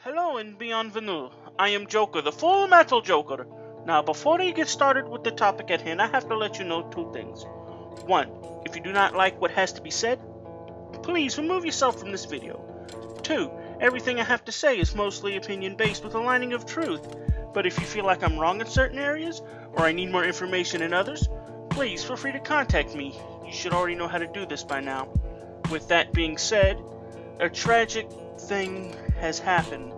Hello and bienvenue. I am Joker, the Full Metal Joker. Now, before we get started with the topic at hand, I have to let you know two things. One, if you do not like what has to be said, please remove yourself from this video. Two, everything I have to say is mostly opinion-based with a lining of truth. But if you feel like I'm wrong in certain areas, or I need more information in others, please feel free to contact me. You should already know how to do this by now. With that being said, a tragic thing has happened.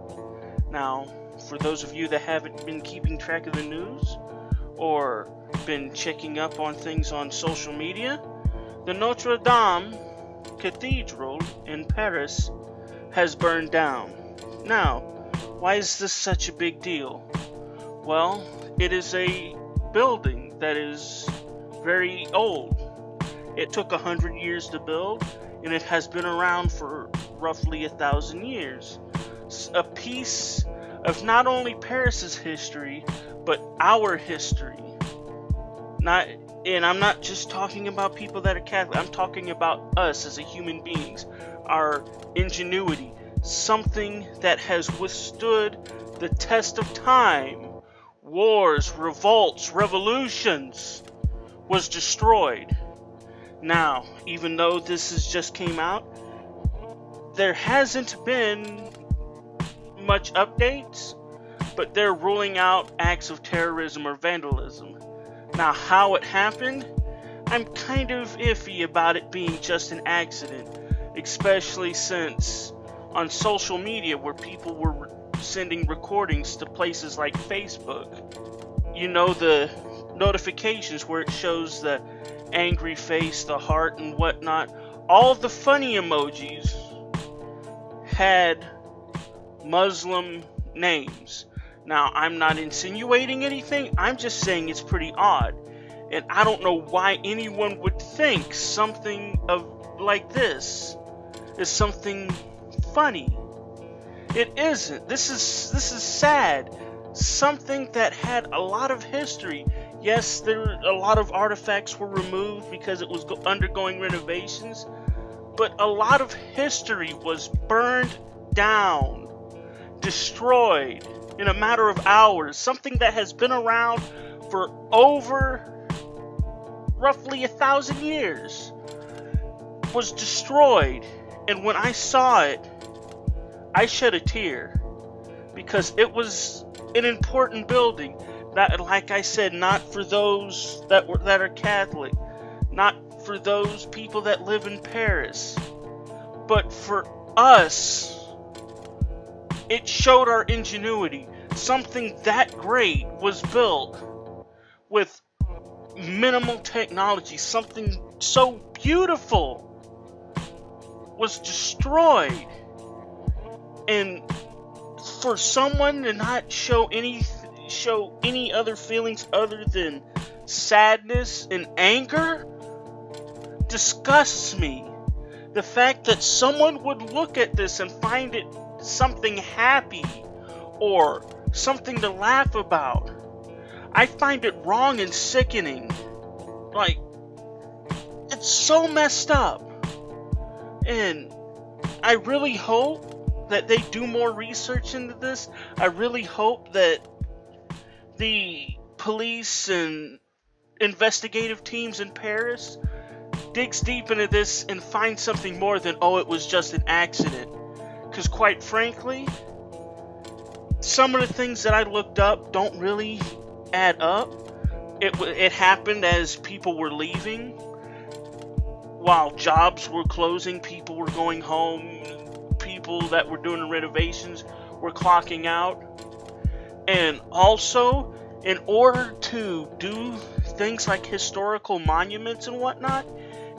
Now, for those of you that haven't been keeping track of the news, or been checking up on things on social media, the Notre-dame cathedral in Paris has burned down. Now, why is this such a big deal? Well, it is a building that is very old. It took 100 years to build, and it has been around for roughly 1,000 years. A piece of not only Paris's history, but our history. And I'm not just talking about people that are Catholic. I'm talking about us as a human beings, our ingenuity, something that has withstood the test of time. Wars, revolts, revolutions was destroyed. Now, even though this has just came out, there hasn't been much updates, but they're ruling out acts of terrorism or vandalism. Now, how it happened, I'm kind of iffy about it being just an accident, especially since on social media where people were sending recordings to places like Facebook, you know, the notifications where it shows the angry face, the heart, and whatnot, all of the funny emojis had Muslim names. Now, I'm not insinuating anything, I'm just saying it's pretty odd. And I don't know why anyone would think something of like this is something funny. It isn't. This is sad. Something that had a lot of history. Yes, a lot of artifacts were removed because it was undergoing renovations, but a lot of history was burned down, destroyed in a matter of hours. Something that has been around for over roughly 1,000 years was destroyed. And when I saw it, I shed a tear because it was an important building. Not, like I said, not for those that are Catholic, not for those people that live in Paris, but for us. It showed our ingenuity. Something that great was built with minimal technology. Something so beautiful was destroyed. And for someone to not show any other feelings other than sadness and anger disgusts me. The fact that someone would look at this and find it something happy or something to laugh about, I find it wrong and sickening. Like, it's so messed up. And I really hope that they do more research into this. I really hope that the police and investigative teams in Paris digs deep into this and finds something more than, oh, it was just an accident. Because quite frankly, some of the things that I looked up don't really add up. It happened as people were leaving. While jobs were closing, people were going home. People that were doing the renovations were clocking out. And also, in order to do things like historical monuments and whatnot,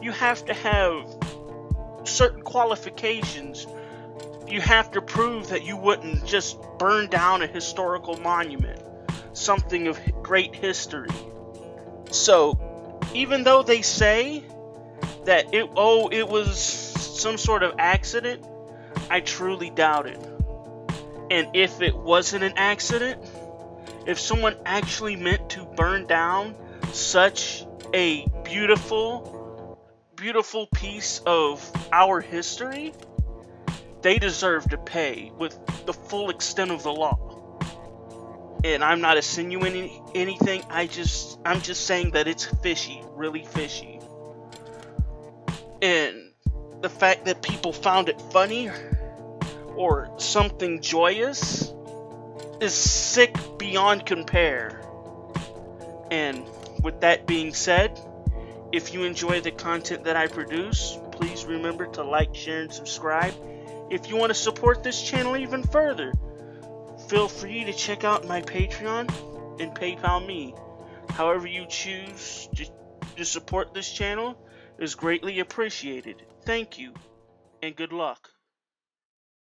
you have to have certain qualifications. You have to prove that you wouldn't just burn down a historical monument, something of great history. So, even though they say that it was some sort of accident, I truly doubt it. And if it wasn't an accident, if someone actually meant to burn down such a beautiful piece of our history, they deserve to pay with the full extent of the law. And I'm not insinuating anything. I'm just saying that it's fishy, really fishy. And the fact that people found it funny or something joyous is sick beyond compare. And with that being said, if you enjoy the content that I produce, please remember to like, share, and subscribe. If you want to support this channel even further, feel free to check out my Patreon and PayPal me. However you choose to support this channel is greatly appreciated. Thank you, and good luck.